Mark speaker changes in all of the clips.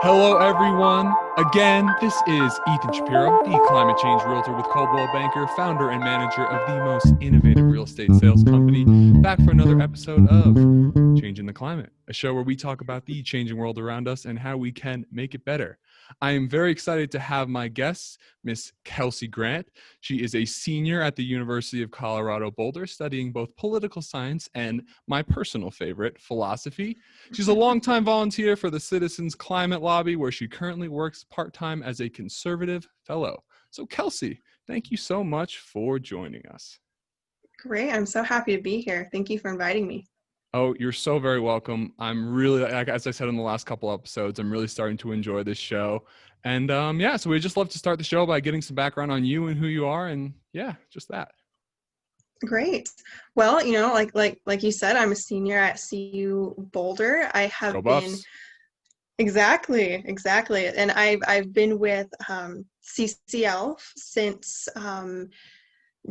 Speaker 1: Hello, everyone. Again, this is Ethan Shapiro, the climate change realtor with Coldwell Banker, founder and manager of the most innovative real estate sales company, back for another episode of Changing the Climate, a show where we talk about the changing world around us and how we can make it better. I am very excited to have my guest, Miss Kelsey Grant. She is a senior at the University of Colorado Boulder, studying both political science and my personal favorite, philosophy. She's a longtime volunteer for the Citizens Climate Lobby, where she currently works part-time as a conservative fellow. So Kelsey, thank you so much for joining us.
Speaker 2: Great. I'm so happy to be here. Thank you for inviting me.
Speaker 1: Oh, you're so very welcome. I'm really, like, as I said in the last couple episodes, I'm really starting to enjoy this show. And so we just love to start the show by getting some background on you and who you are. And yeah, just that.
Speaker 2: Great. Well, like you said, I'm a senior at CU Boulder. I have
Speaker 1: Go
Speaker 2: been
Speaker 1: Buffs.
Speaker 2: exactly, and I've been with CCL since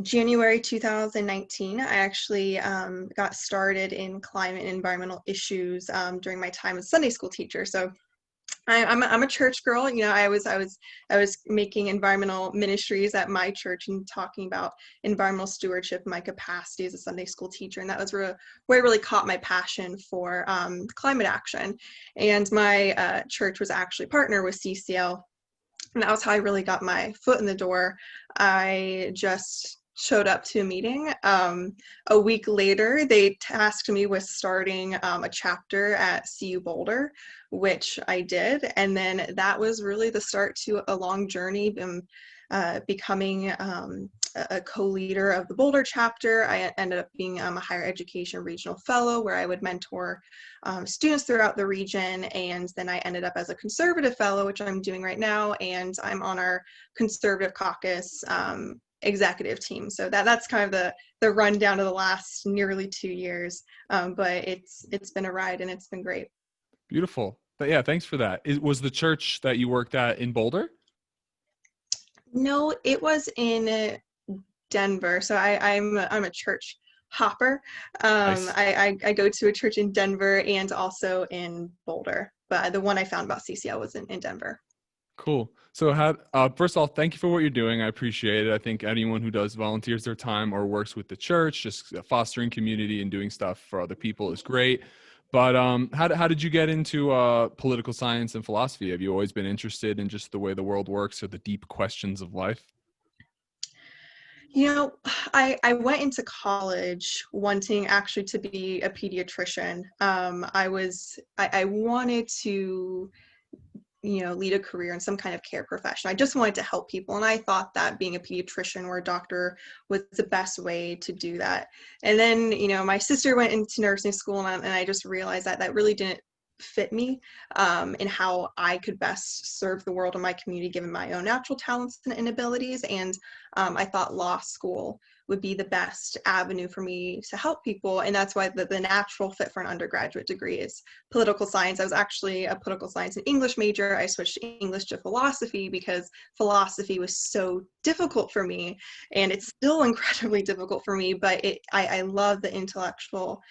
Speaker 2: January 2019. I actually got started in climate and environmental issues during my time as Sunday school teacher. So I'm a church girl. I was making environmental ministries at my church and talking about environmental stewardship in my capacity as a Sunday school teacher, and that was where it really caught my passion for climate action. And my church was actually partner with CCL, and that was how I really got my foot in the door. I just showed up to a meeting. A week later, they tasked me with starting a chapter at CU Boulder, which I did. And then that was really the start to a long journey, becoming a co-leader of the Boulder chapter. I ended up being a higher education regional fellow, where I would mentor students throughout the region. And then I ended up as a conservative fellow, which I'm doing right now. And I'm on our conservative caucus executive team. So that's kind of the rundown of the last nearly 2 years. But it's been a ride, and it's been great.
Speaker 1: Beautiful. But yeah, thanks for that. Was the church that you worked at in Boulder?
Speaker 2: No, it was in Denver. So I'm a church hopper.
Speaker 1: Nice.
Speaker 2: I go to a church in Denver and also in Boulder, but the one I found about CCL was in Denver.
Speaker 1: Cool. So first of all, thank you for what you're doing. I appreciate it. I think anyone who does volunteers their time or works with the church, just fostering community and doing stuff for other people is great. But how did you get into political science and philosophy? Have you always been interested in just the way the world works or the deep questions of life?
Speaker 2: I went into college wanting actually to be a pediatrician. I wanted to lead a career in some kind of care profession. I just wanted to help people. And I thought that being a pediatrician or a doctor was the best way to do that. And then, my sister went into nursing school, and I just realized that really didn't fit me in how I could best serve the world and my community, given my own natural talents and abilities. And I thought law school would be the best avenue for me to help people. And that's why the natural fit for an undergraduate degree is political science. I was actually a political science and English major. I switched English to philosophy because philosophy was so difficult for me, and it's still incredibly difficult for me, but I love the intellectual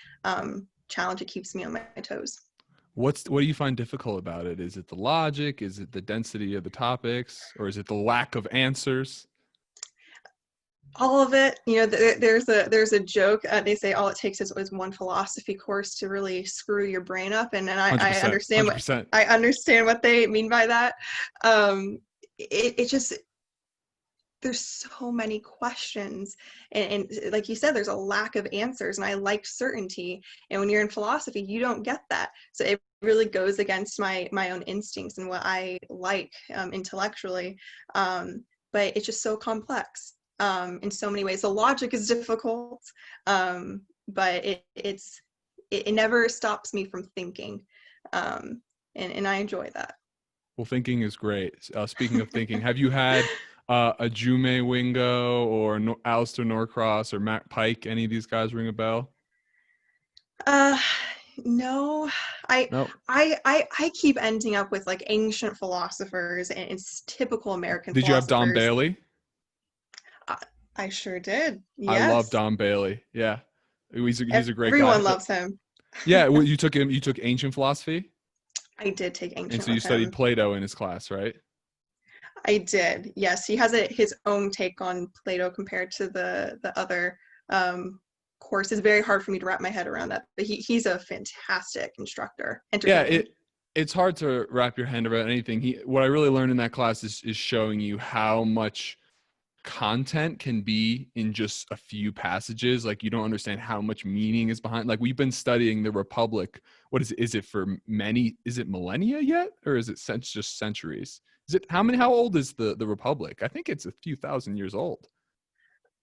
Speaker 2: challenge. It keeps me on my toes.
Speaker 1: What do you find difficult about it? Is it the logic? Is it the density of the topics? Or is it the lack of answers?
Speaker 2: All of it. There's a joke. They say all it takes is one philosophy course to really screw your brain up, and I
Speaker 1: 100%,
Speaker 2: understand
Speaker 1: 100%.
Speaker 2: I understand what they mean by that. It just, there's so many questions, and like you said, there's a lack of answers, and I like certainty. And when you're in philosophy, you don't get that. So it really goes against my own instincts and what I like intellectually. But it's just so complex in so many ways. The logic is difficult, but it never stops me from thinking, and I enjoy that.
Speaker 1: Well, thinking is great. Speaking of thinking, have you had a Jume Wingo or Alistair Norcross or Matt Pike? Any of these guys ring a bell?
Speaker 2: No, I,
Speaker 1: No.
Speaker 2: I keep ending up with like ancient philosophers, and it's typical American
Speaker 1: Did you have Don
Speaker 2: philosophers.
Speaker 1: Bailey?
Speaker 2: I sure did.
Speaker 1: I love
Speaker 2: Yes.
Speaker 1: Don Bailey. Yeah, he's a great guy.
Speaker 2: Everyone loves him.
Speaker 1: Yeah, well, you took ancient philosophy.
Speaker 2: I did take
Speaker 1: And
Speaker 2: ancient
Speaker 1: so you
Speaker 2: with
Speaker 1: studied
Speaker 2: him.
Speaker 1: Plato in his class, right?
Speaker 2: I did. Yes, he has his own take on Plato compared to the other course. It's very hard for me to wrap my head around that, but he's a fantastic instructor,
Speaker 1: Yeah,
Speaker 2: entertaining.
Speaker 1: it's hard to wrap your hand around anything. What I really learned in that class is showing you how much content can be in just a few passages. Like, you don't understand how much meaning is behind. Like, we've been studying the Republic. What is it? Is it for many? Is it millennia yet, or is it since just centuries? Is it how old is the Republic? I think it's a few thousand years old.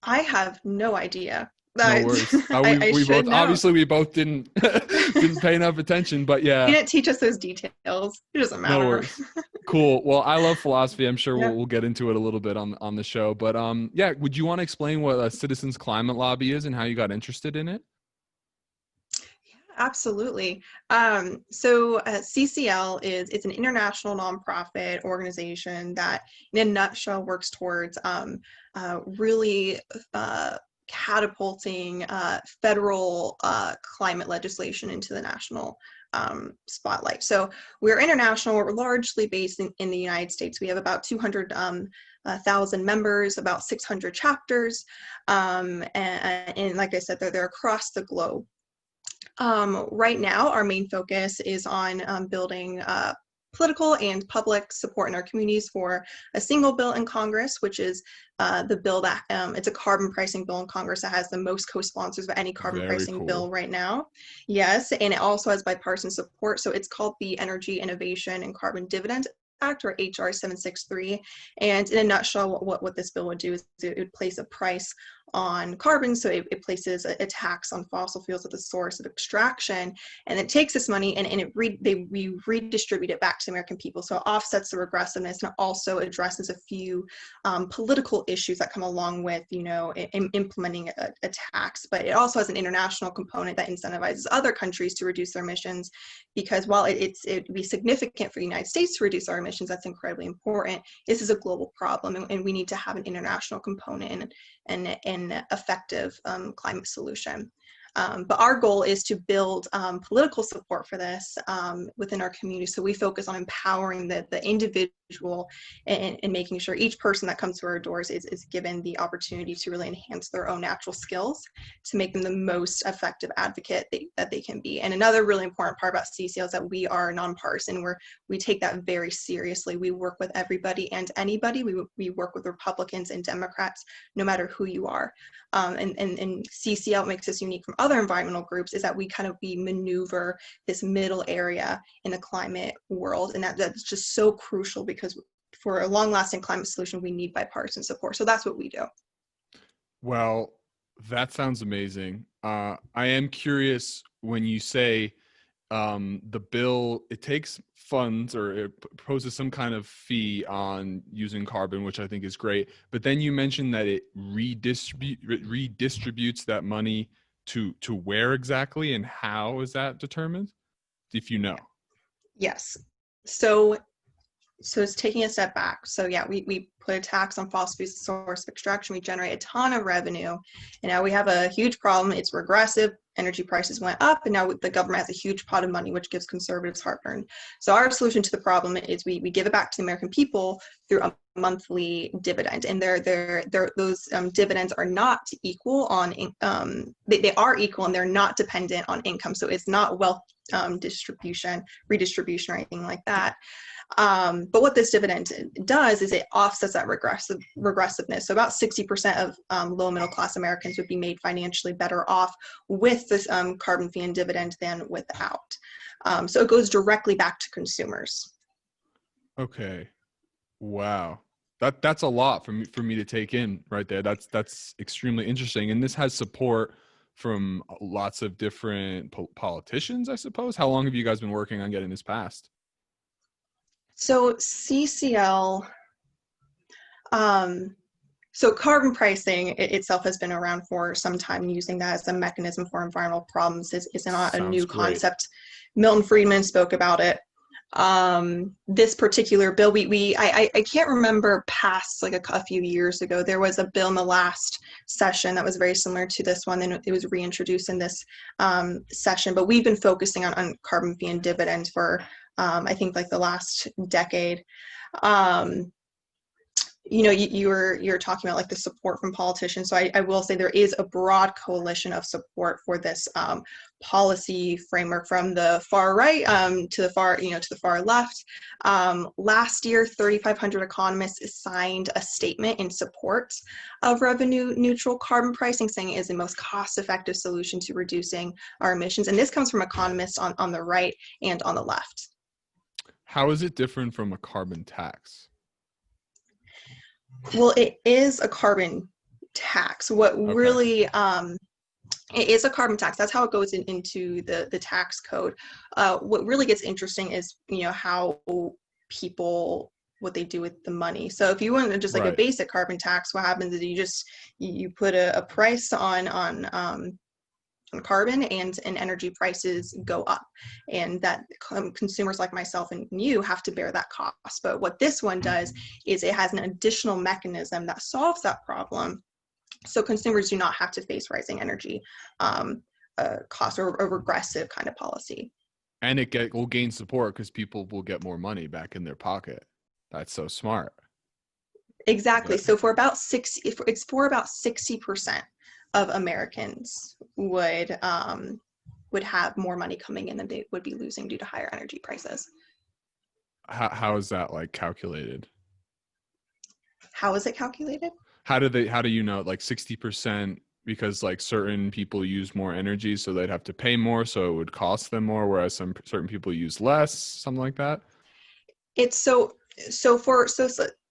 Speaker 2: I have no idea.
Speaker 1: No
Speaker 2: I,
Speaker 1: worries.
Speaker 2: I
Speaker 1: We
Speaker 2: should
Speaker 1: both
Speaker 2: know.
Speaker 1: obviously we both didn't didn't pay enough attention, but
Speaker 2: He
Speaker 1: yeah,
Speaker 2: didn't teach us those details. It doesn't
Speaker 1: no
Speaker 2: matter.
Speaker 1: worries. Cool. Well, I love philosophy. I'm sure
Speaker 2: Yeah.
Speaker 1: we'll get into it a little bit on the show. But yeah, would you want to explain what a citizens climate lobby is and how you got interested in it?
Speaker 2: Absolutely. So CCL is it's an international nonprofit organization that, in a nutshell, works towards really catapulting federal climate legislation into the national spotlight. So we're international. We're largely based in the United States. We have about 200,000 members, about 600 chapters, and like I said, they're across the globe. Right now, our main focus is on building political and public support in our communities for a single bill in Congress, which is the bill that it's a carbon pricing bill in Congress that has the most co-sponsors of any carbon
Speaker 1: Very
Speaker 2: pricing bill
Speaker 1: cool.
Speaker 2: right now. Yes, and it also has bipartisan support. So it's called the Energy Innovation and Carbon Dividend Act, or HR 763. And in a nutshell, what this bill would do is it would place a price on carbon. So it places a tax on fossil fuels at the source of extraction, and it takes this money and we redistribute it back to the American people. So it offsets the regressiveness, and it also addresses a few political issues that come along with, implementing a tax. But it also has an international component that incentivizes other countries to reduce their emissions, because while it'd be significant for the United States to reduce our emissions, that's incredibly important. This is a global problem, and we need to have an international component and an effective climate solution. But our goal is to build political support for this within our community. So we focus on empowering the individual and making sure each person that comes to our doors is given the opportunity to really enhance their own natural skills to make them the most effective advocate that they can be. And another really important part about CCL is that we are nonpartisan. We take that very seriously. We work with everybody and anybody. We work with Republicans and Democrats, no matter who you are. And CCL makes us unique from other environmental groups is that we maneuver this middle area in the climate world, and that's just so crucial, because for a long-lasting climate solution we need bipartisan support. So that's what we do.
Speaker 1: Well, that sounds amazing. I am curious, when you say the bill, it takes funds, or it proposes some kind of fee on using carbon, which I think is great. But then you mentioned that it redistributes that money to where exactly, and how is that determined, if you know?
Speaker 2: Yes. So it's taking a step back. So yeah, we put a tax on fossil fuels, source of extraction. We generate a ton of revenue, and now we have a huge problem. It's regressive. Energy prices went up, and now the government has a huge pot of money, which gives conservatives heartburn. So our solution to the problem is we give it back to the American people through a monthly dividend, and those dividends are not equal on they are equal, and they're not dependent on income. So it's not wealth redistribution or anything like that. But what this dividend does is it offsets that regressiveness. So about 60% of low and middle class Americans would be made financially better off with this carbon fee and dividend than without. So it goes directly back to consumers.
Speaker 1: Okay. Wow. That's a lot for me to take in right there. That's extremely interesting. And this has support from lots of different politicians, I suppose. How long have you guys been working on getting this passed?
Speaker 2: So CCL, so carbon pricing itself has been around for some time. Using that as a mechanism for environmental problems is not a
Speaker 1: Sounds
Speaker 2: new
Speaker 1: great.
Speaker 2: concept. Milton Friedman spoke about it. This particular bill, I can't remember past like a few years ago, there was a bill in the last session that was very similar to this one, and it was reintroduced in this session. But we've been focusing on carbon fee and dividends for I think like the last decade. Um, you're talking about like the support from politicians. So I will say there is a broad coalition of support for this policy framework from the far right to the far left. Last year, 3,500 economists signed a statement in support of revenue neutral carbon pricing, saying it is the most cost-effective solution to reducing our emissions. And this comes from economists on the right and on the left.
Speaker 1: How is it different from a carbon tax?
Speaker 2: Well, it is a carbon tax. What
Speaker 1: Okay.
Speaker 2: really it is a carbon tax. That's how it goes into the tax code. What really gets interesting is how people what they do with the money. So if you want just like a
Speaker 1: Right.
Speaker 2: basic carbon tax, what happens is you put a price on carbon, and energy prices go up, and that consumers like myself and you have to bear that cost. But what this one does is it has an additional mechanism that solves that problem, so consumers do not have to face rising energy costs, or a regressive kind of policy.
Speaker 1: And will gain support because people will get more money back in their pocket. That's so smart.
Speaker 2: Exactly.
Speaker 1: Yeah.
Speaker 2: So it's for about 60% of Americans would have more money coming in than they would be losing due to higher energy prices.
Speaker 1: How is that like calculated?
Speaker 2: How is it calculated?
Speaker 1: How do you know like 60%, because like certain people use more energy, so they'd have to pay more, so it would cost them more, whereas certain people use less, something like that?
Speaker 2: It's so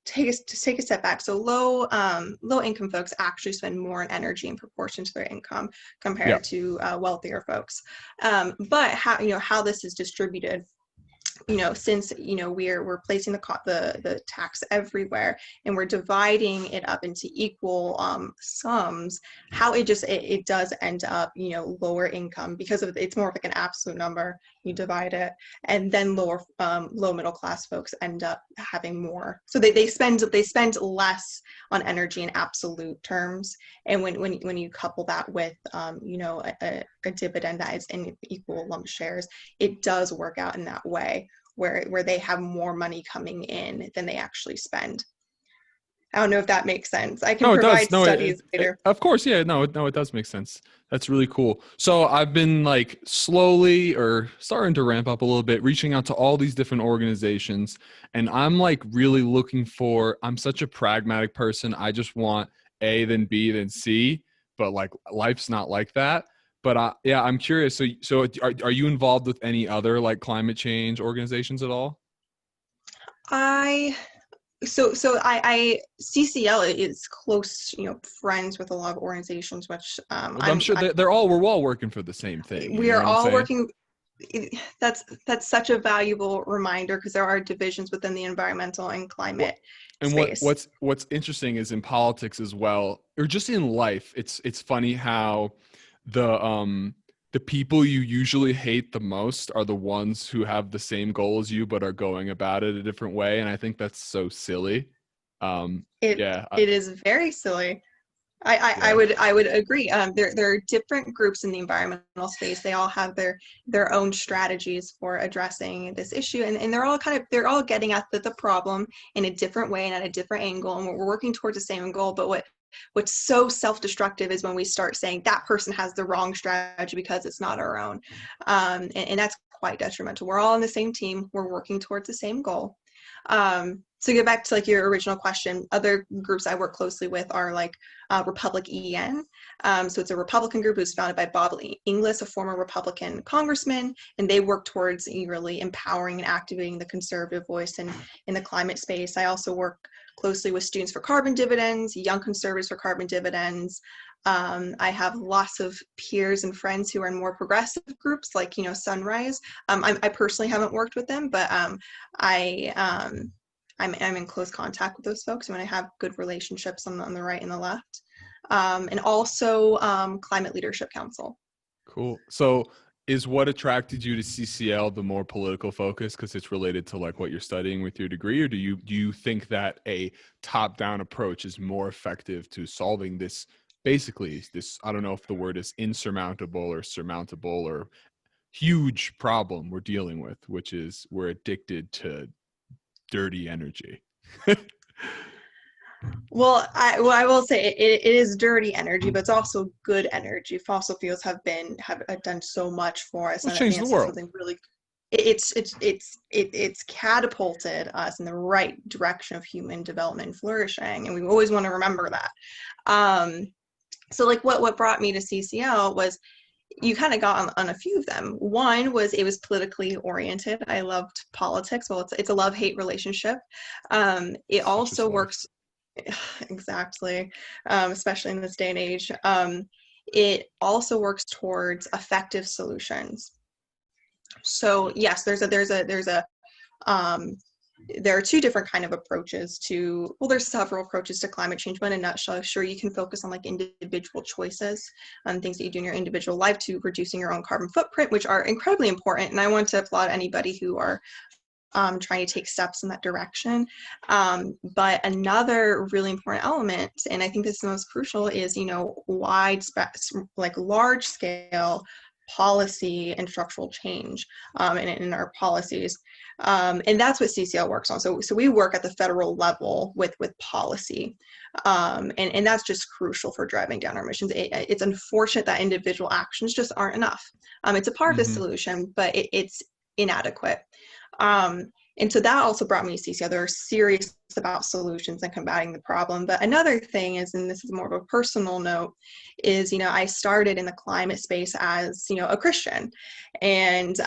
Speaker 2: take a step back. So low income folks actually spend more on energy in proportion to their income
Speaker 1: Yeah.
Speaker 2: compared to wealthier folks. But how this is distributed, since we're placing the tax everywhere, and we're dividing it up into equal sums, how it does end up lower income, because it's more of like an absolute number. You divide it, and then low middle class folks end up having more, so they spend less on energy in absolute terms. And when you couple that with a dividend that is in equal lump shares, it does work out in that way, where they have more money coming in than they actually spend. I don't know if that makes sense. I can
Speaker 1: No, it does.
Speaker 2: provide
Speaker 1: No,
Speaker 2: studies later.
Speaker 1: of course, yeah. No, it does make sense. That's really cool. So I've been like slowly or starting to ramp up a little bit, reaching out to all these different organizations, and I'm like really looking for. I'm such a pragmatic person. I just want A, then B, then C. But like life's not like that. But yeah, I'm curious. So are you involved with any other like climate change organizations at all?
Speaker 2: I I CCL is close, friends with a lot of organizations, which
Speaker 1: I'm sure we're all working for the same thing. You
Speaker 2: we
Speaker 1: know
Speaker 2: are
Speaker 1: what I'm
Speaker 2: all
Speaker 1: saying?
Speaker 2: working. That's such a valuable reminder, because there are divisions within the environmental and
Speaker 1: What
Speaker 2: climate
Speaker 1: and
Speaker 2: space.
Speaker 1: what's interesting is in politics as well, or just in life, it's funny how the people you usually hate the most are the ones who have the same goal as you but are going about it a different way, and I think that's so silly.
Speaker 2: It
Speaker 1: Yeah,
Speaker 2: it is very silly. I
Speaker 1: yeah,
Speaker 2: would agree. There are different groups in the environmental space. They all have their own strategies for addressing this issue, and they're all getting at the problem in a different way and at a different angle, and we're working towards the same goal. But what's so self-destructive is when we start saying that person has the wrong strategy because it's not our own, and that's quite detrimental. We're all on the same team. We're working towards the same goal. So get back to like your original question, other groups I work closely with are like Republic EN. So it's a Republican group who's founded by Bob Inglis, a former Republican congressman, and they work towards really empowering and activating the conservative voice in the climate space. I also work closely with Students for Carbon Dividends, Young Conservatives for Carbon Dividends. I have lots of peers and friends who are in more progressive groups like, Sunrise. I personally haven't worked with them, but I I'm in close contact with those folks, and I have good relationships on the right and the left, and also Climate Leadership Council.
Speaker 1: cool. So is what attracted you to CCL the more political focus because it's related to like what you're studying with your degree, or do you think that a top-down approach is more effective to solving this, basically this, I don't know if the word is insurmountable or surmountable or huge problem we're dealing with, which is we're addicted to dirty energy.
Speaker 2: Well, I will say it is dirty energy, but it's also good energy. Fossil fuels have done so much for us
Speaker 1: Let's
Speaker 2: and
Speaker 1: change the
Speaker 2: advanced
Speaker 1: world.
Speaker 2: something really. It's catapulted us in the right direction of human development and flourishing, and we always want to remember that. So like what brought me to CCL was, you kind of got on a few of them. One was it was politically oriented. I loved politics. Well, it's a love-hate relationship. It
Speaker 1: Such
Speaker 2: also
Speaker 1: is life.
Speaker 2: works exactly, especially in this day and age. It also works towards effective solutions. So yes, there are two different kind of approaches to, well, there's several approaches to climate change, but in a nutshell, sure, you can focus on like individual choices and things that you do in your individual life to reducing your own carbon footprint, which are incredibly important. And I want to applaud anybody who are trying to take steps in that direction. But another really important element, and I think this is the most crucial, is, like large scale policy and structural change in our policies. And that's what CCL works on. So we work at the federal level with policy. And that's just crucial for driving down our emissions. It's unfortunate that individual actions just aren't enough. It's a part of the solution, but it's inadequate. And so that also brought me to CCL. They're serious about solutions and combating the problem. But another thing is, and this is more of a personal note, is, I started in the climate space as, a Christian. And,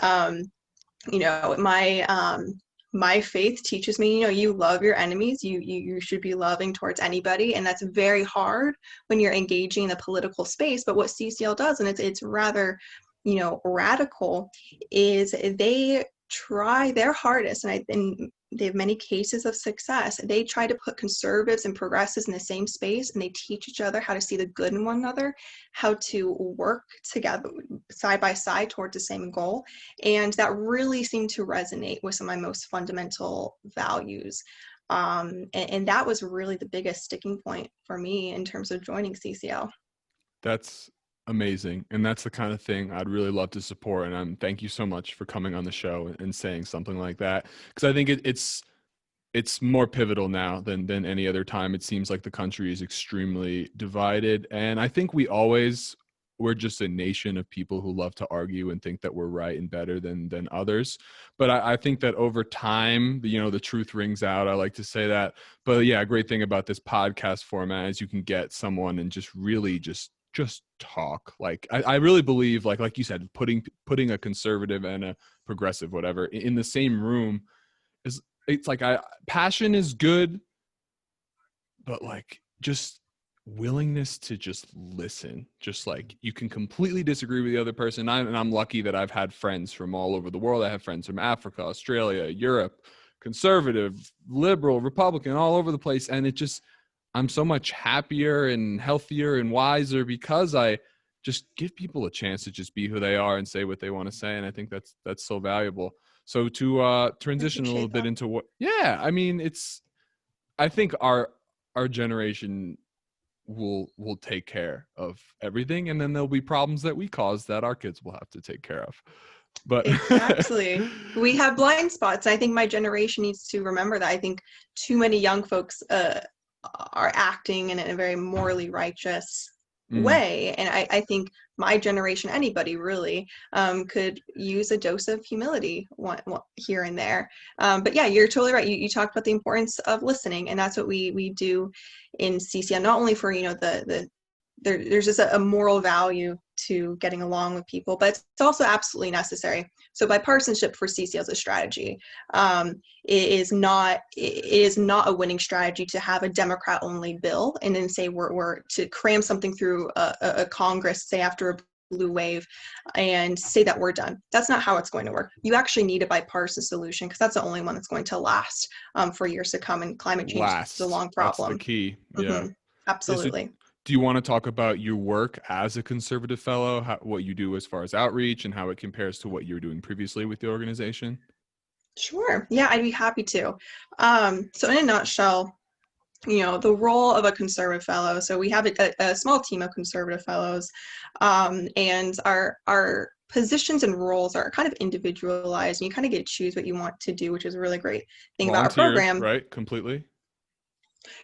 Speaker 2: my faith teaches me, you love your enemies. You should be loving towards anybody. And that's very hard when you're engaging in the political space. But what CCL does, and it's rather, radical, is they try their hardest, and they have many cases of success. They try to put conservatives and progressives in the same space, and they teach each other how to see the good in one another, how to work together side by side towards the same goal. And that really seemed to resonate with some of my most fundamental values. And that was really the biggest sticking point for me in terms of joining CCL.
Speaker 1: That's amazing. And that's the kind of thing I'd really love to support. And thank you so much for coming on the show and saying something like that. Because I think it's more pivotal now than any other time. It seems like the country is extremely divided. And I think we're just a nation of people who love to argue and think that we're right and better than others. But I think that over time, the truth rings out. I like to say that. But yeah, a great thing about this podcast format is you can get someone and just really just talk. Like I really believe, like you said, putting a conservative and a progressive, whatever, in the same room it's like passion is good, but like just willingness to just listen. Just like you can completely disagree with the other person. And I'm lucky that I've had friends from all over the world. I have friends from Africa, Australia, Europe, conservative, liberal, Republican, all over the place. And I'm so much happier and healthier and wiser because I just give people a chance to just be who they are and say what they want to say. And I think that's so valuable. So to transition a little bit into what, I mean, I think our generation will take care of everything, and then there'll be problems that we cause that our kids will have to take care of. But
Speaker 2: exactly, we have blind spots. I think my generation needs to remember that. I think too many young folks are acting in a very morally righteous way, and I think my generation, anybody really, could use a dose of humility here and there. But yeah, you're totally right. You talked about the importance of listening, and that's what we do in CCL. Not only for there's just a moral value to getting along with people, but it's also absolutely necessary. So bipartisanship for CCL is a strategy. It is not a winning strategy to have a Democrat-only bill and then say we're to cram something through a Congress, say after a blue wave, and say that we're done. That's not how it's going to work. You actually need a bipartisan solution because that's the only one that's going to last for years to come. And climate change is a long problem.
Speaker 1: That's the key. Yeah,
Speaker 2: absolutely.
Speaker 1: Do you want to talk about your work as a conservative fellow, what you do as far as outreach and how it compares to what you were doing previously with the organization?
Speaker 2: Sure. Yeah, I'd be happy to. So in a nutshell, the role of a conservative fellow. So we have a small team of conservative fellows, and our positions and roles are kind of individualized, and you kind of get to choose what you want to do, which is a really great thing about our
Speaker 1: Volunteer,
Speaker 2: program.
Speaker 1: right? Completely.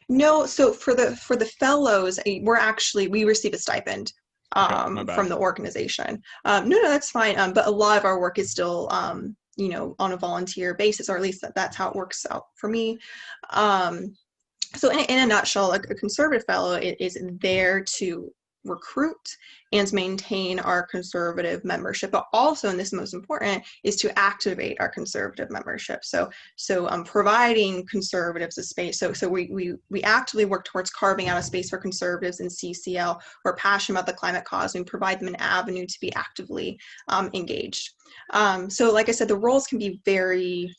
Speaker 2: No, so for the fellows, we receive a stipend
Speaker 1: Okay, my bad.
Speaker 2: from the organization. No, that's fine. But a lot of our work is still on a volunteer basis, or at least that's how it works out for me. So in a nutshell, a conservative fellow is there to recruit and maintain our conservative membership, but also, and this is most important, is to activate our conservative membership. So providing conservatives a space. So we actively work towards carving out a space for conservatives in CCL who are passionate about the climate cause, and provide them an avenue to be actively engaged. So like I said, the roles can be very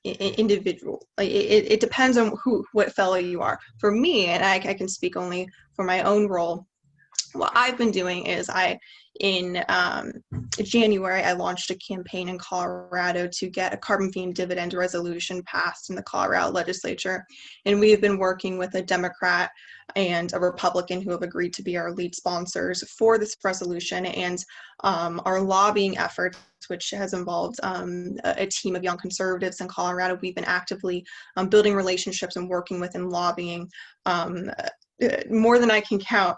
Speaker 2: individual. Like it depends on what fellow you are. For me, and I can speak only for my own role, what I've been doing is in January, I launched a campaign in Colorado to get a carbon fee and dividend resolution passed in the Colorado legislature. And we have been working with a Democrat and a Republican who have agreed to be our lead sponsors for this resolution. And our lobbying efforts, which has involved a team of young conservatives in Colorado, we've been actively building relationships and working with and lobbying more than I can count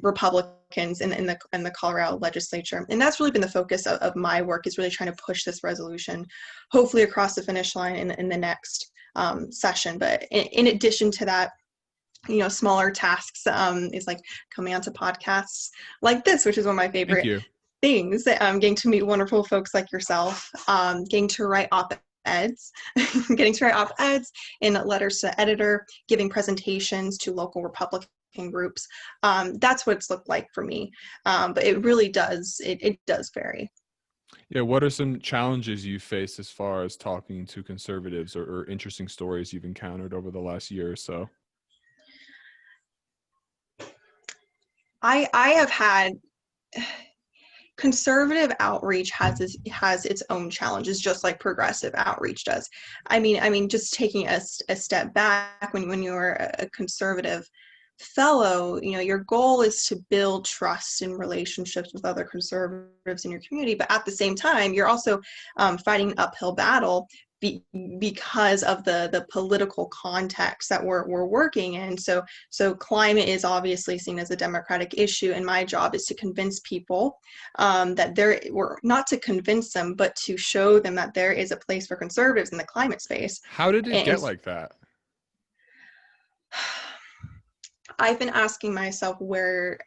Speaker 2: Republicans in the Colorado legislature. And that's really been the focus of my work, is really trying to push this resolution, hopefully across the finish line in the next session. But in addition to that, smaller tasks is like coming onto podcasts like this, which is one of my favorite things, getting to meet wonderful folks like yourself, getting to write op-eds, in letters to editor, giving presentations to local Republican groups. That's what it's looked like for me. But it really does, it does vary.
Speaker 1: Yeah, what are some challenges you face as far as talking to conservatives, or interesting stories you've encountered over the last year or so?
Speaker 2: I have had conservative outreach has its own challenges, just like progressive outreach does. I mean, just taking a step back, when you're a conservative fellow, your goal is to build trust and relationships with other conservatives in your community, but at the same time, you're also fighting an uphill battle because of the political context that we're working in. So climate is obviously seen as a democratic issue, and my job is to convince people that we're not to convince them, but to show them that there is a place for conservatives in the climate space.
Speaker 1: How did it get like that?
Speaker 2: I've been asking myself where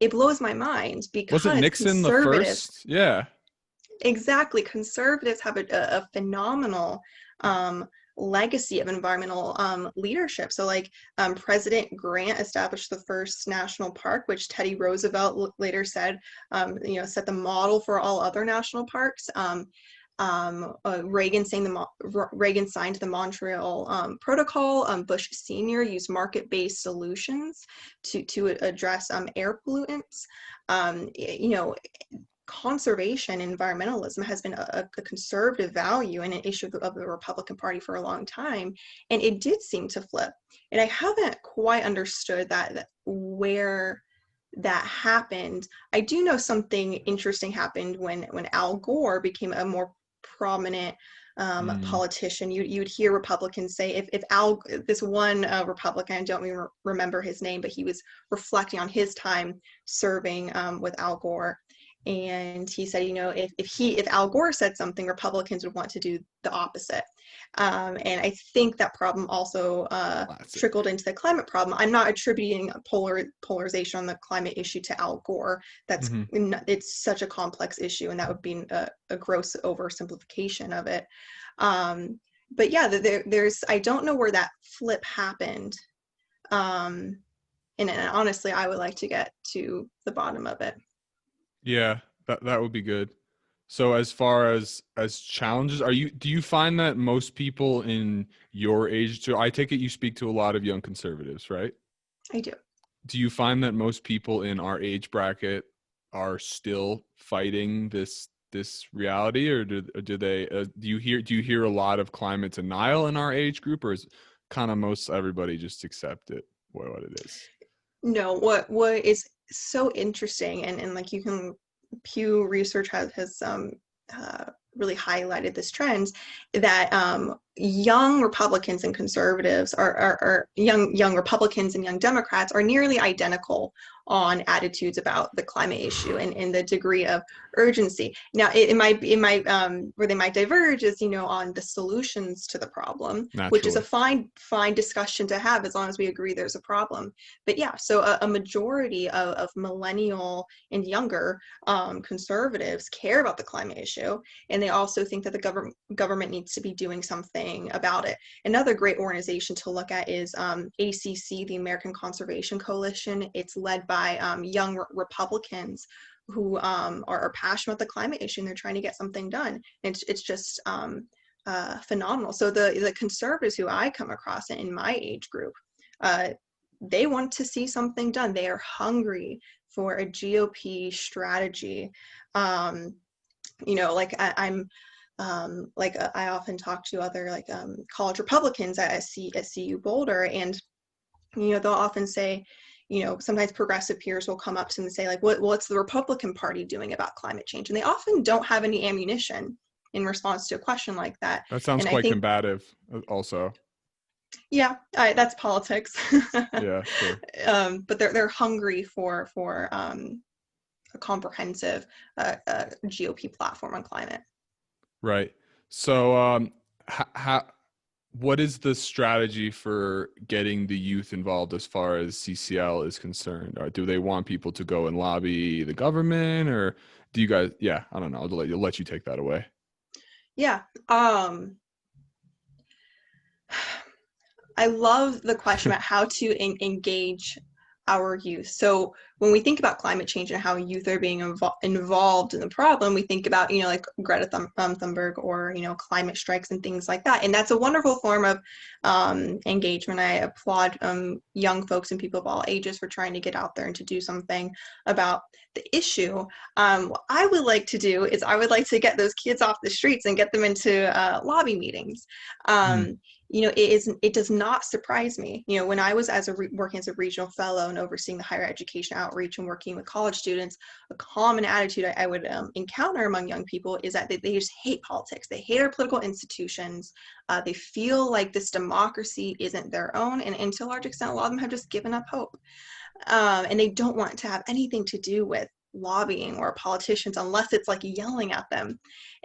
Speaker 2: it blows my mind, because
Speaker 1: Wasn't Nixon the first? Yeah.
Speaker 2: Exactly. Conservatives have a phenomenal legacy of environmental leadership. So like President Grant established the first national park, which Teddy Roosevelt later said, set the model for all other national parks. Reagan signed the Montreal Protocol. Bush Sr. used market-based solutions to address air pollutants. Conservation and environmentalism has been a conservative value and an issue of the Republican Party for a long time, and it did seem to flip. And I haven't quite understood that where that happened. I do know something interesting happened when Al Gore became a more prominent politician. You'd hear Republicans say, if this one Republican, I don't even remember his name, but he was reflecting on his time serving with Al Gore. And he said, if Al Gore said something, Republicans would want to do the opposite. And I think that problem also trickled into the climate problem. I'm not attributing polarization on the climate issue to Al Gore. It's such a complex issue, and that would be a gross oversimplification of it. But yeah, I don't know where that flip happened. And honestly, I would like to get to the bottom of it.
Speaker 1: Yeah, that would be good. So as far as challenges, do you find that most people in your age, so I take it you speak to a lot of young conservatives, right?
Speaker 2: I do.
Speaker 1: Do you find that most people in our age bracket are still fighting this reality, or do you hear a lot of climate denial in our age group, or is kind of most everybody just accept it what it is?
Speaker 2: No, what is so interesting, and like you can, Pew Research has uh, really highlighted this trend that young Republicans and conservatives are young Republicans and young Democrats are nearly identical on attitudes about the climate issue and the degree of urgency. Now, where they might diverge is, on the solutions to the problem, which is a
Speaker 1: Naturally.
Speaker 2: fine discussion to have as long as we agree there's a problem. But yeah, so a majority of millennial and younger conservatives care about the climate issue, and they also think that the government needs to be doing something about it. Another great organization to look at is ACC, the American Conservation Coalition. It's led by young Republicans who are passionate about the climate issue, and they're trying to get something done. It's just phenomenal. So the conservatives who I come across in my age group, they want to see something done. They are hungry for a GOP strategy. Like I often talk to other college Republicans at CU Boulder, and they'll often say, sometimes progressive peers will come up to them and say, like, what's the Republican Party doing about climate change? And they often don't have any ammunition in response to a question like that.
Speaker 1: That sounds
Speaker 2: And I
Speaker 1: quite
Speaker 2: think,
Speaker 1: combative also.
Speaker 2: yeah, that's politics.
Speaker 1: Yeah, sure.
Speaker 2: But they're hungry for a comprehensive GOP platform on climate.
Speaker 1: Right. So, what is the strategy for getting the youth involved as far as CCL is concerned? Or do they want people to go and lobby the government, or do you guys? Yeah, I don't know. I'll let you take that away.
Speaker 2: Yeah. I love the question about how to engage our youth. So when we think about climate change and how youth are being involved in the problem, we think about, like Greta Thunberg or, climate strikes and things like that. And that's a wonderful form of engagement. I applaud young folks and people of all ages for trying to get out there and to do something about the issue. What I would like to do is I would like to get those kids off the streets and get them into lobby meetings.
Speaker 1: Mm.
Speaker 2: It does not surprise me. When I was working as a regional fellow and overseeing the higher education outreach and working with college students, a common attitude I would encounter among young people is that they just hate politics. They hate our political institutions. They feel like this democracy isn't their own, and to a large extent, a lot of them have just given up hope. And they don't want to have anything to do with lobbying or politicians unless it's like yelling at them.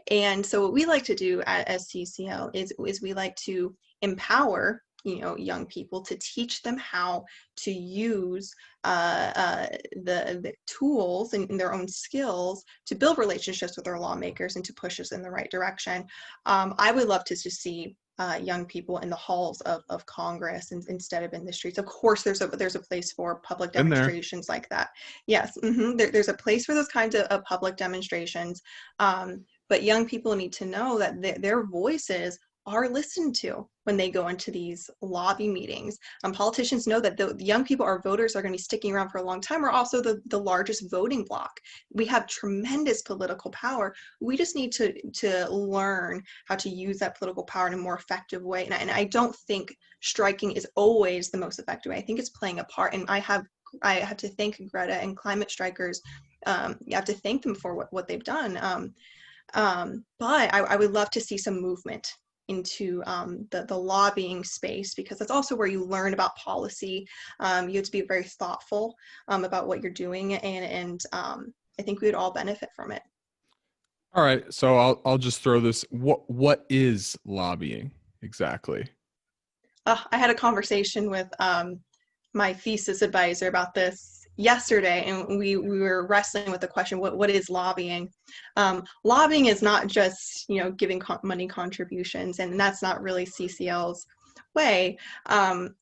Speaker 2: And so what we like to do as CCL is we like to empower young people, to teach them how to use the tools and their own skills to build relationships with their lawmakers and to push us in the right direction. I would love to just see young people in the halls of Congress instead of in the streets. Of course, there's a place for public
Speaker 1: In there.
Speaker 2: demonstrations like that. Yes, there's a place for those kinds of public demonstrations. But young people need to know that their voices are listened to when they go into these lobby meetings. Politicians know that the young people, our voters, are going to be sticking around for a long time. We're also the largest voting bloc. We have tremendous political power. We just need to learn how to use that political power in a more effective way. And I don't think striking is always the most effective way. I think it's playing a part. And I have to thank Greta and climate strikers. You have to thank them for what they've done. But I would love to see some movement into the lobbying space, because that's also where you learn about policy. You have to be very thoughtful about what you're doing, and I think we would all benefit from it.
Speaker 1: All right. So I'll just throw this. What is lobbying exactly?
Speaker 2: I had a conversation with my thesis advisor about this yesterday, and we were wrestling with the question, what is lobbying? Lobbying is not just giving money contributions, and that's not really CCL's way.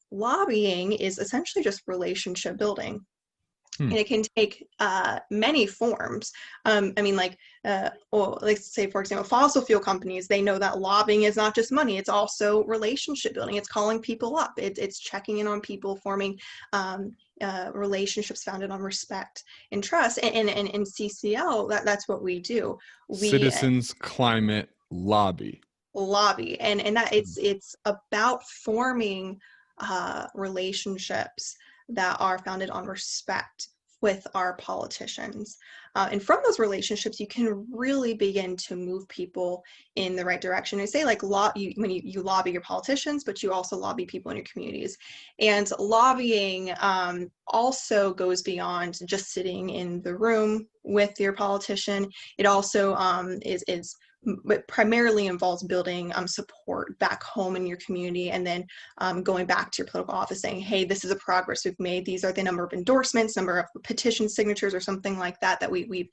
Speaker 2: Lobbying is essentially just relationship building. And it can take many forms. Let's say, for example, fossil fuel companies, they know that lobbying is not just money, it's also relationship building. It's calling people up. It's checking in on people, forming relationships founded on respect and trust. And in CCL, that's what we do. We
Speaker 1: Citizens Climate Lobby.
Speaker 2: lobby, and that it's about forming relationships that are founded on respect with our politicians. And from those relationships, you can really begin to move people in the right direction. And say like when you lobby your politicians, but you also lobby people in your communities. And lobbying also goes beyond just sitting in the room with your politician. It also but primarily involves building support back home in your community, and then going back to your political office saying, hey, this is a progress we've made. These are the number of endorsements, number of petition signatures, or something like that we've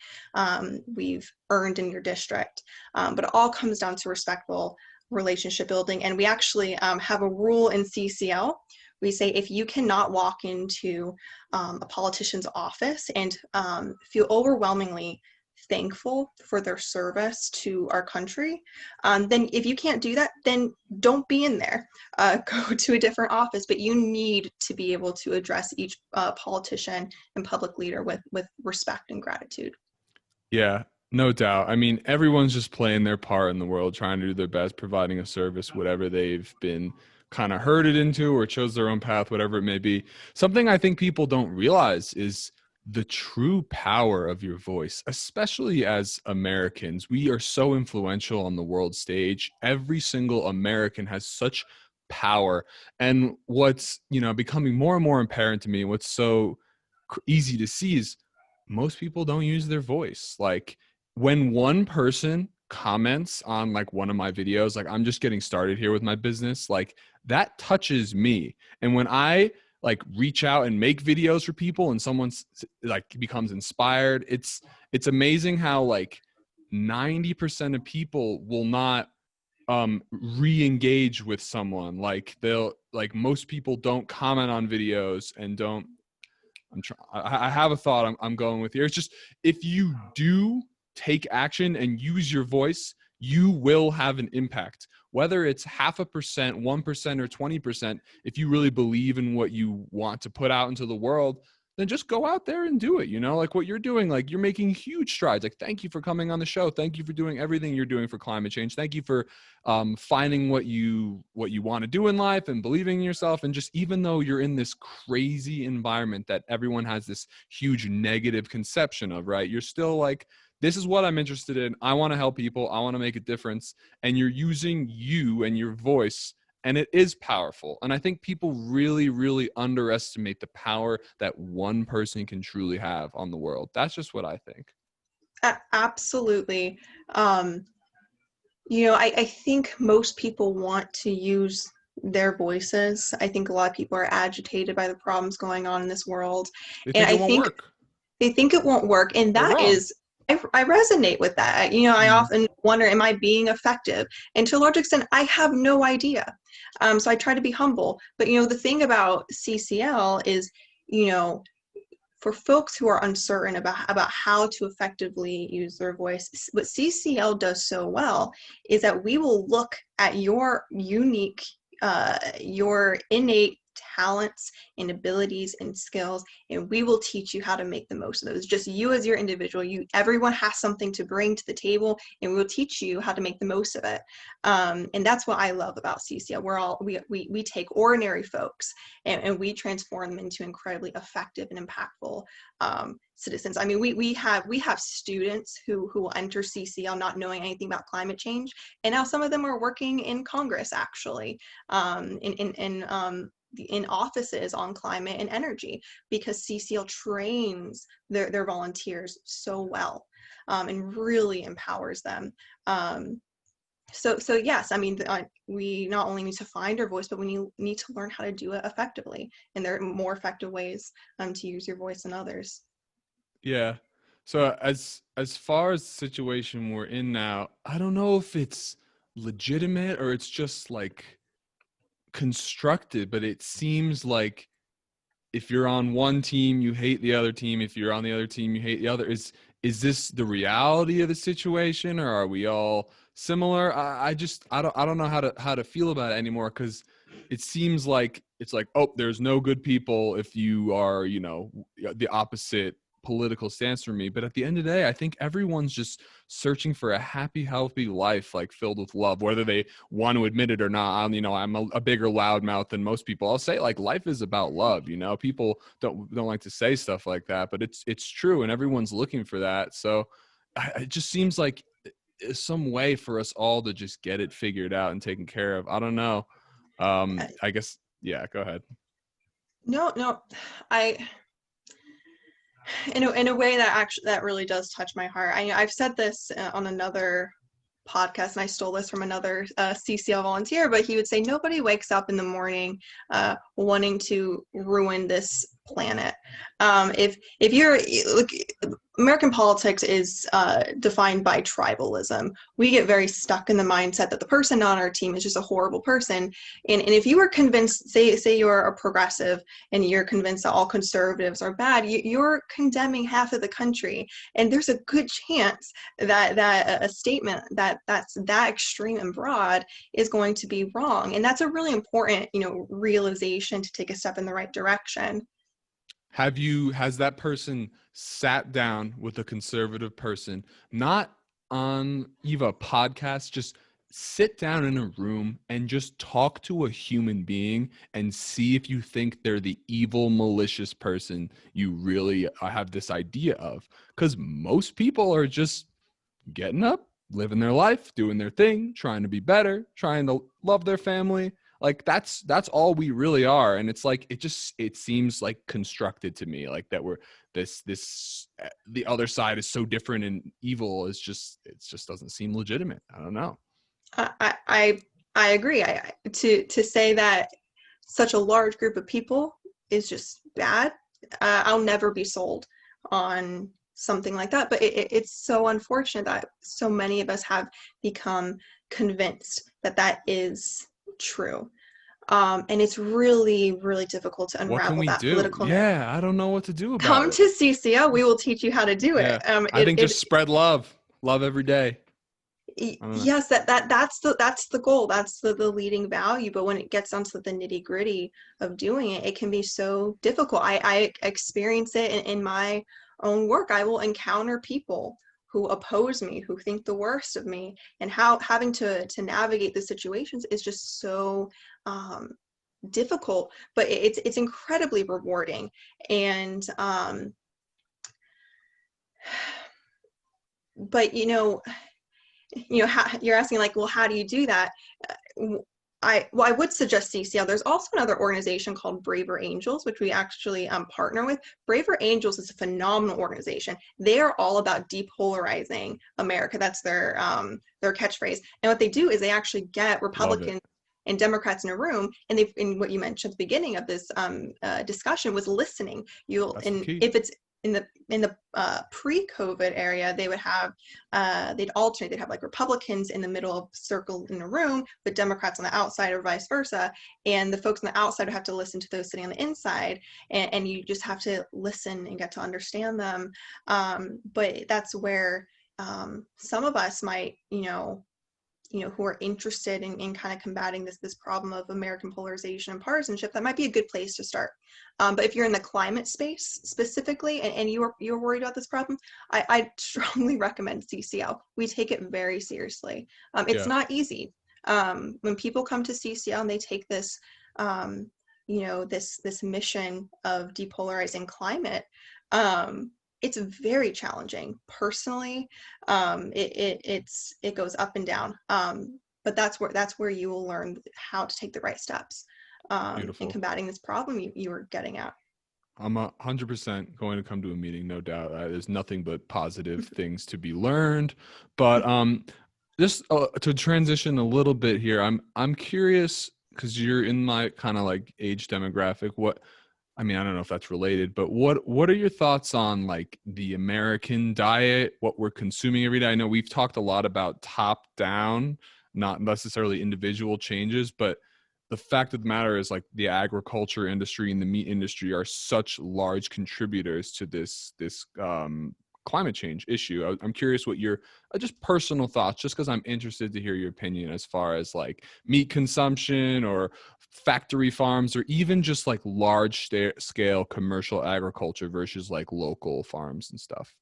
Speaker 2: earned in your district. But it all comes down to respectful relationship building. And we actually have a rule in CCL. We say if you cannot walk into a politician's office and feel overwhelmingly thankful for their service to our country, then if you can't do that, then don't be in there. Go to a different office. But you need to be able to address each politician and public leader with respect and gratitude.
Speaker 1: Yeah, no doubt. I mean, everyone's just playing their part in the world, trying to do their best, providing a service, whatever they've been kind of herded into or chose their own path, whatever it may be. Something I think people don't realize is the true power of your voice, especially as Americans. We are so influential on the world stage. Every single American has such power. And what's, becoming more and more apparent to me, what's so easy to see is most people don't use their voice. Like when one person comments on like one of my videos, like I'm just getting started here with my business, like that touches me. And when I like reach out and make videos for people and someone's like becomes inspired, it's amazing how like 90% of people will not re-engage with someone. Like most people don't comment on videos and don't, I have a thought I'm going with here. It's just, if you do take action and use your voice, you will have an impact. Whether it's 0.5%, 1%, or 20%, if you really believe in what you want to put out into the world, then just go out there and do it. Like what you're doing, like you're making huge strides. Like, thank you for coming on the show. Thank you for doing everything you're doing for climate change. Thank you for finding what you want to do in life and believing in yourself. And just, even though you're in this crazy environment that everyone has this huge negative conception of, right? You're still like, this is what I'm interested in. I want to help people. I want to make a difference. And you're using you and your voice, and it is powerful. And I think people really, really underestimate the power that one person can truly have on the world. That's just what I think.
Speaker 2: Absolutely. I think most people want to use their voices. I think a lot of people are agitated by the problems going on in this world.
Speaker 1: They think it won't work.
Speaker 2: They think it won't work. And that is, I resonate with that. I often wonder, am I being effective? And to a large extent, I have no idea. So I try to be humble. But, the thing about CCL is, for folks who are uncertain about how to effectively use their voice, what CCL does so well is that we will look at your unique, your innate talents and abilities and skills, and we will teach you how to make the most of those. Just you as your individual, everyone has something to bring to the table, and we will teach you how to make the most of it. And that's what I love about CCL. We take ordinary folks and we transform them into incredibly effective and impactful citizens. I mean, we have students who will enter CCL not knowing anything about climate change, and now some of them are working in Congress, actually, in offices on climate and energy, because CCL trains their volunteers so well, and really empowers them. So yes, I mean, we not only need to find our voice, but we need to learn how to do it effectively. And there are more effective ways to use your voice than others.
Speaker 1: Yeah. So as far as the situation we're in now, I don't know if it's legitimate or it's just like constructed, but it seems like if you're on one team, you hate the other team. If you're on the other team, you hate the other. Is this the reality of the situation, or are we all similar? I don't know how to feel about it anymore, because it seems like it's like, oh, there's no good people if you are, the opposite political stance for me. But at the end of the day, I think everyone's just searching for a happy, healthy life, like filled with love, whether they want to admit it or not. I'm a bigger loudmouth than most people. I'll say, like, life is about love. People don't like to say stuff like that, but it's true, and everyone's looking for that. So it just seems like some way for us all to just get it figured out and taken care of. I don't know. I guess, yeah, go ahead.
Speaker 2: No, I, in a way that really does touch my heart. I've said this on another podcast, and I stole this from another CCL volunteer, but he would say nobody wakes up in the morning wanting to ruin this planet. If you're look, American politics is defined by tribalism. We get very stuck in the mindset that the person on our team is just a horrible person. And if you are convinced, say you're a progressive and you're convinced that all conservatives are bad, you're condemning half of the country. And there's a good chance that a statement that's that extreme and broad is going to be wrong. And that's a really important, realization to take a step in the right direction.
Speaker 1: Has that person sat down with a conservative person, not on even a podcast, just sit down in a room and just talk to a human being and see if you think they're the evil, malicious person you really have this idea of? Because most people are just getting up, living their life, doing their thing, trying to be better, trying to love their family. Like that's all we really are. And it's like, it seems like constructed to me, like that we're the other side is so different and evil is just, it just doesn't seem legitimate. I don't know.
Speaker 2: I agree. To say that such a large group of people is just bad. I'll never be sold on something like that, but it's so unfortunate that so many of us have become convinced that is true. And it's really, really difficult to unravel
Speaker 1: what can we
Speaker 2: that
Speaker 1: do?
Speaker 2: political
Speaker 1: Yeah, I don't know what to do about
Speaker 2: Come
Speaker 1: it.
Speaker 2: to CCO, we will teach you how to do
Speaker 1: Yeah.
Speaker 2: it.
Speaker 1: I think just spread love every day.
Speaker 2: Yes, that's the goal. That's the leading value. But when it gets down to the nitty gritty of doing it, it can be so difficult. I experience it in my own work. I will encounter people who oppose me, who think the worst of me, and how having to navigate the situations is just so difficult. But it's incredibly rewarding. And but you're asking, like, well, how do you do that? I would suggest CCL. There's also another organization called Braver Angels, which we actually partner with. Braver Angels is a phenomenal organization. They are all about depolarizing America. That's their catchphrase. And what they do is they actually get Republicans and Democrats in a room, and in what you mentioned at the beginning of this discussion was listening. If it's in the pre-COVID area, they would have they'd alternate. They'd have like Republicans in the middle of circle in a room, but Democrats on the outside, or vice versa. And the folks on the outside would have to listen to those sitting on the inside, and you just have to listen and get to understand them. But that's where some of us might, who are interested in kind of combating this problem of American polarization and partisanship, that might be a good place to start. But if you're in the climate space specifically, and you're worried about this problem, I strongly recommend CCL. We take it very seriously. It's not easy. When people come to CCL and they take this, this mission of depolarizing climate, it's very challenging. Personally, it goes up and down. But that's where you will learn how to take the right steps in combating this problem you were getting at.
Speaker 1: I'm 100% going to come to a meeting, no doubt. There's nothing but positive things to be learned. But just to transition a little bit here, I'm curious, because you're in my kind of like age demographic. I don't know if that's related, but what are your thoughts on like the American diet, what we're consuming every day? I know we've talked a lot about top down, not necessarily individual changes, but the fact of the matter is, like, the agriculture industry and the meat industry are such large contributors to this climate change issue. I'm curious what your just personal thoughts, just because I'm interested to hear your opinion as far as like meat consumption or factory farms, or even just like large scale commercial agriculture versus like local farms and stuff.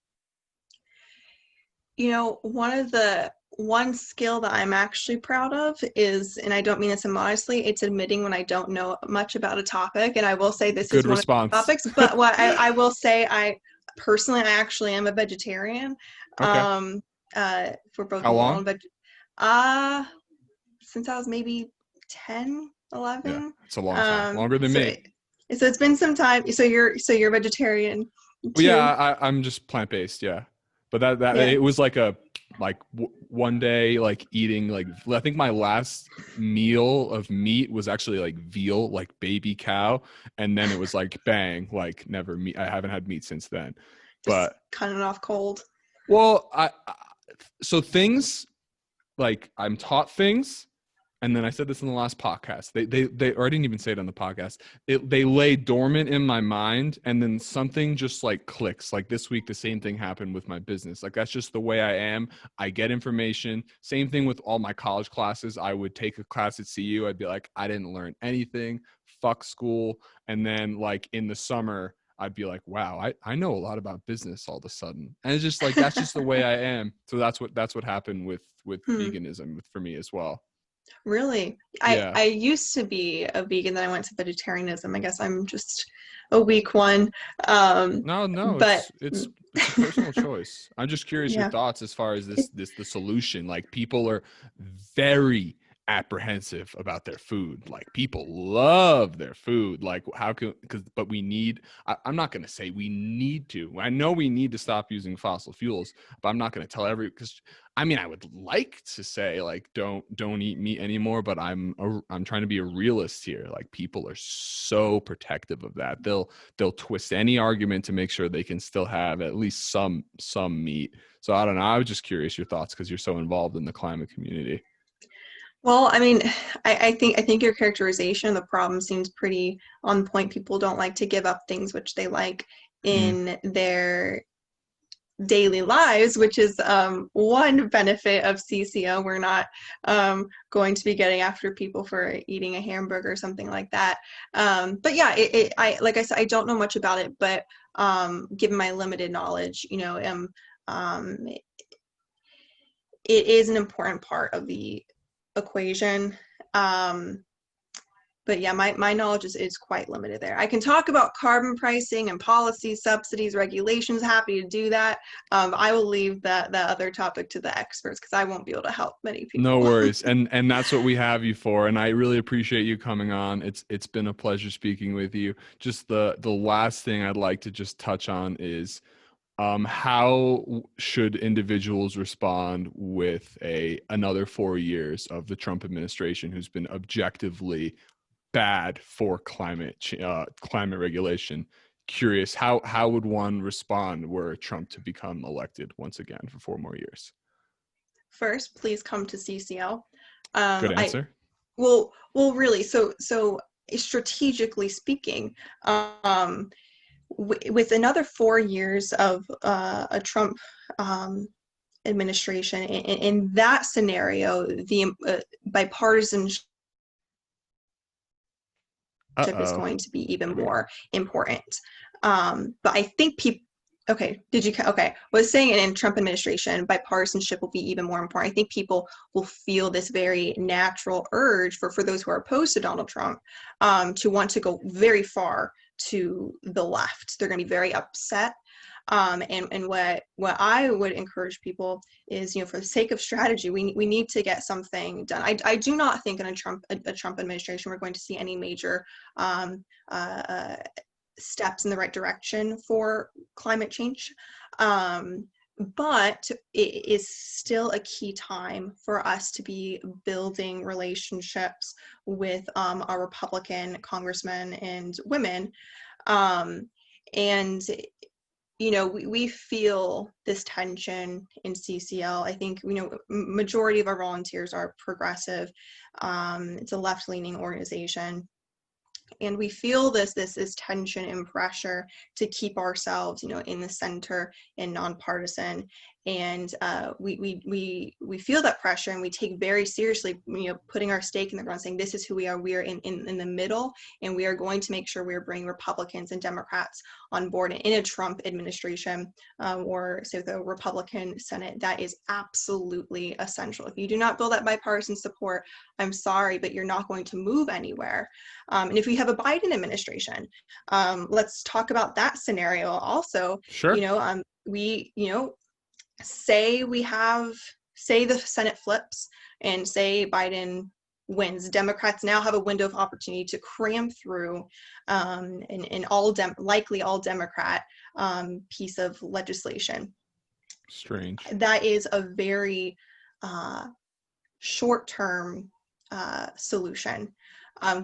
Speaker 2: You know, one skill that I'm actually proud of is, and I don't mean this immodestly, it's admitting when I don't know much about a topic. And I will say this
Speaker 1: Good
Speaker 2: is one of the
Speaker 1: response.
Speaker 2: topics, but what I will say, I personally, I actually am a vegetarian.
Speaker 1: Okay.
Speaker 2: For both
Speaker 1: How
Speaker 2: moral
Speaker 1: long?
Speaker 2: and since I was maybe 10,
Speaker 1: Yeah,
Speaker 2: 11.
Speaker 1: it's a long time, longer than me.
Speaker 2: So it's been some time. So you're vegetarian
Speaker 1: Well, yeah,
Speaker 2: too?
Speaker 1: I'm just plant-based, yeah. But that
Speaker 2: Yeah.
Speaker 1: it was like one day like eating like, I think my last meal of meat was actually like veal, like baby cow, and then it was like bang, like never meat. I haven't had meat since then.
Speaker 2: Just
Speaker 1: But
Speaker 2: cutting it off cold.
Speaker 1: well, so things like I'm taught things. And then I said this in the last podcast. Or I didn't even say it on the podcast. They lay dormant in my mind, and then something just like clicks. Like this week, the same thing happened with my business. Like that's just the way I am. I get information. Same thing with all my college classes. I would take a class at CU. I'd be like, I didn't learn anything. Fuck school. And then like in the summer, I'd be like, wow, I know a lot about business all of a sudden. And it's just like, that's just the way I am. So that's what happened with veganism for me as well.
Speaker 2: Really?
Speaker 1: Yeah.
Speaker 2: I used to be a vegan, then I went to vegetarianism. I guess I'm just a weak one.
Speaker 1: No,
Speaker 2: But
Speaker 1: it's a personal choice. I'm just curious your
Speaker 2: yeah.
Speaker 1: thoughts as far as the solution. Like people are very apprehensive about their food. Like people love their food. Like but I'm not going to say we need to. I know we need to stop using fossil fuels, but I'm not going to tell because I mean, I would like to say like don't eat meat anymore, but I'm trying to be a realist here. Like people are so protective of that. They'll twist any argument to make sure they can still have at least some meat. So I don't know. I was just curious your thoughts because you're so involved in the climate community.
Speaker 2: Well, I mean, I think your characterization of the problem seems pretty on point. People don't like to give up things which they like
Speaker 1: Mm.
Speaker 2: in their daily lives, which is one benefit of CCO. We're not going to be getting after people for eating a hamburger or something like that. But yeah, I like I said, I don't know much about it, but given my limited knowledge, it is an important part of the equation. But yeah, my knowledge is quite limited there. I can talk about carbon pricing and policies, subsidies, regulations. Happy to do that. I will leave that other topic to the experts because I won't be able to help many
Speaker 1: No
Speaker 2: people.
Speaker 1: worries. And that's what we have you for. And I really appreciate you coming on. It's been a pleasure speaking with you. Just the last thing I'd like to just touch on is how should individuals respond with another 4 years of the Trump administration, who's been objectively bad for climate regulation? Curious, how would one respond were Trump to become elected once again for 4 more years?
Speaker 2: First, please come to CCL.
Speaker 1: Good answer.
Speaker 2: Really. So strategically speaking, with another 4 years of a Trump administration, in that scenario, the bipartisanship is
Speaker 1: Uh-oh.
Speaker 2: going to be even more important. But I think people, okay, I was saying in Trump administration, bipartisanship will be even more important. I think people will feel this very natural urge for those who are opposed to Donald Trump to want to go very far to the left. They're going to be very upset. And what I would encourage people is, for the sake of strategy, we need to get something done. I do not think in a Trump administration we're going to see any major steps in the right direction for climate change. But it is still a key time for us to be building relationships with our Republican congressmen and women. And we feel this tension in CCL. I think, majority of our volunteers are progressive. It's a left-leaning organization. And we feel this tension and pressure to keep ourselves, in the center and nonpartisan. And we feel that pressure, and we take very seriously, putting our stake in the ground, saying this is who we are. We are in the middle, and we are going to make sure we are bringing Republicans and Democrats on board in a Trump administration, or say the Republican Senate. That is absolutely essential. If you do not build that bipartisan support, I'm sorry, but you're not going to move anywhere. And if we have a Biden administration, let's talk about that scenario also.
Speaker 1: Sure.
Speaker 2: Say the Senate flips and say Biden wins. Democrats now have a window of opportunity to cram through an likely all Democrat piece of legislation.
Speaker 1: Strange.
Speaker 2: That is a very short-term solution.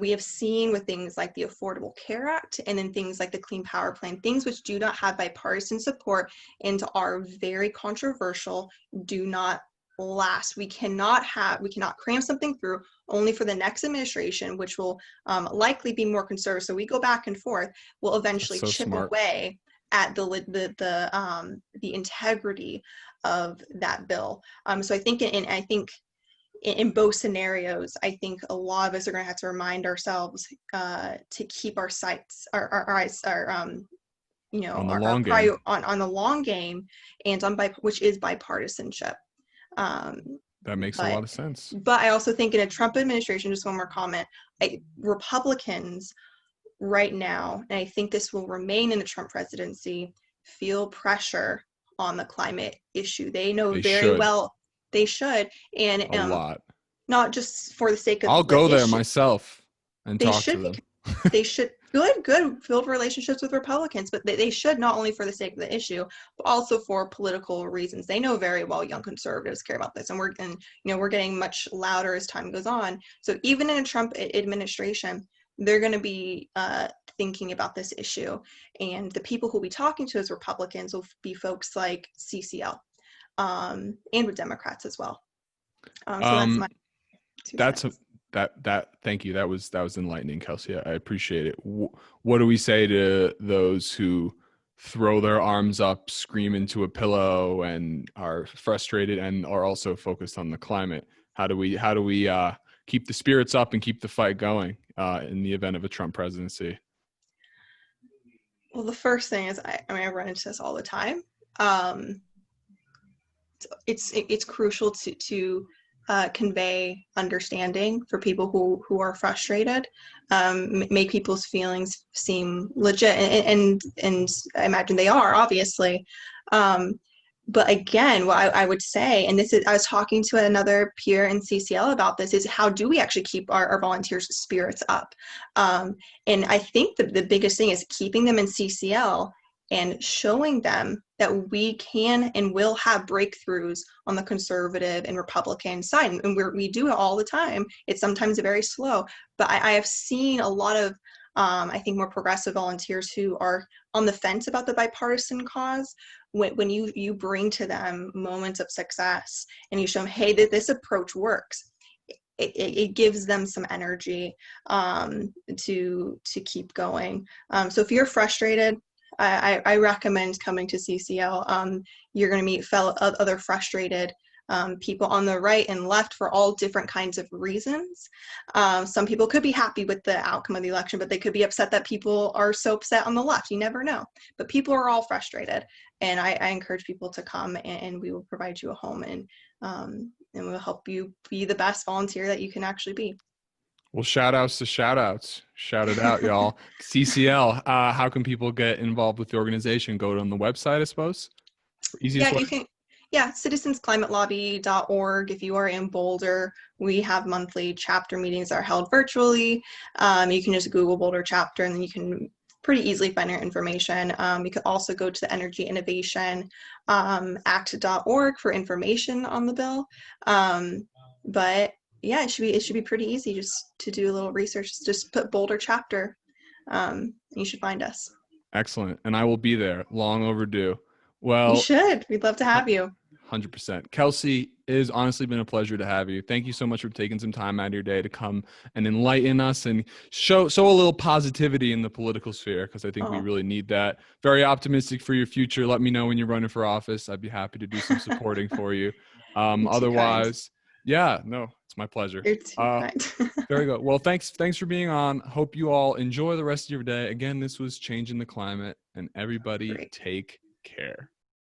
Speaker 2: We have seen with things like the Affordable Care Act, and then things like the Clean Power Plan, things which do not have bipartisan support and are very controversial, do not last. We cannot cram something through only for the next administration, which will likely be more conservative. So we go back and forth, will eventually chip away at the integrity of that bill. So I think in both scenarios, I think a lot of us are going to have to remind ourselves to keep our sights, our eyes, on the long game, and which is bipartisanship.
Speaker 1: That makes a lot of sense.
Speaker 2: But I also think in a Trump administration, just one more comment, Republicans right now, and I think this will remain in the Trump presidency, feel pressure on the climate issue. They know very well. They should, and
Speaker 1: a lot.
Speaker 2: Not just for the sake of.
Speaker 1: I'll go there myself and talk to them.
Speaker 2: They should good build relationships with Republicans, but they should, not only for the sake of the issue, but also for political reasons. They know very well young conservatives care about this, and we're getting much louder as time goes on. So even in a Trump administration, they're going to be thinking about this issue, and the people who'll be talking to as Republicans will be folks like CCL. And with Democrats as well. So that's my 2 cents.
Speaker 1: Thank you. That was enlightening, Kelsey. I appreciate it. What do we say to those who throw their arms up, scream into a pillow, and are frustrated and are also focused on the climate? How do we keep the spirits up and keep the fight going in the event of a Trump presidency?
Speaker 2: Well, the first thing is, I run into this all the time. It's crucial to convey understanding for people who are frustrated, make people's feelings seem legit, and I imagine they are, obviously. But again, what I would say, and I was talking to another peer in CCL about this, is how do we actually keep our volunteers' spirits up? And I think the biggest thing is keeping them in CCL and showing them that we can and will have breakthroughs on the conservative and Republican side. And we do it all the time. It's sometimes very slow, but I have seen a lot of, I think, more progressive volunteers who are on the fence about the bipartisan cause. When you bring to them moments of success and you show them, hey, this approach works, it gives them some energy to keep going. So if you're frustrated, I recommend coming to CCL. You're going to meet other frustrated people on the right and left for all different kinds of reasons. Some people could be happy with the outcome of the election, but they could be upset that people are so upset on the left. You never know. But people are all frustrated, and I encourage people to come, and we will provide you a home, and we'll help you be the best volunteer that you can actually be.
Speaker 1: Well, shout outs to shout outs. Shout it out, y'all. CCL, how can people get involved with the organization? Go on the website, I suppose? Easiest way?
Speaker 2: You can. Yeah, citizensclimatelobby.org. If you are in Boulder, we have monthly chapter meetings that are held virtually. You can just Google Boulder chapter, and then you can pretty easily find our information. You could also go to the Energy Innovation Act.org for information on the bill. But yeah, it should be pretty easy just to do a little research. Just put Boulder chapter. You should find us.
Speaker 1: Excellent. And I will be there. Long overdue. Well,
Speaker 2: you should. We'd love to have you.
Speaker 1: 100%. Kelsey, it has honestly been a pleasure to have you. Thank you so much for taking some time out of your day to come and enlighten us and show a little positivity in the political sphere, because I think we
Speaker 2: Oh,
Speaker 1: really need that. Very optimistic for your future. Let me know when you're running for office. I'd be happy to do some supporting for you.
Speaker 2: you're too kind.
Speaker 1: Otherwise, yeah, no, it's my pleasure.
Speaker 2: You're too kind.
Speaker 1: Very good. Well, thanks for being on. Hope you all enjoy the rest of your day. Again, this was Changing the Climate, and everybody
Speaker 2: Great.
Speaker 1: take care.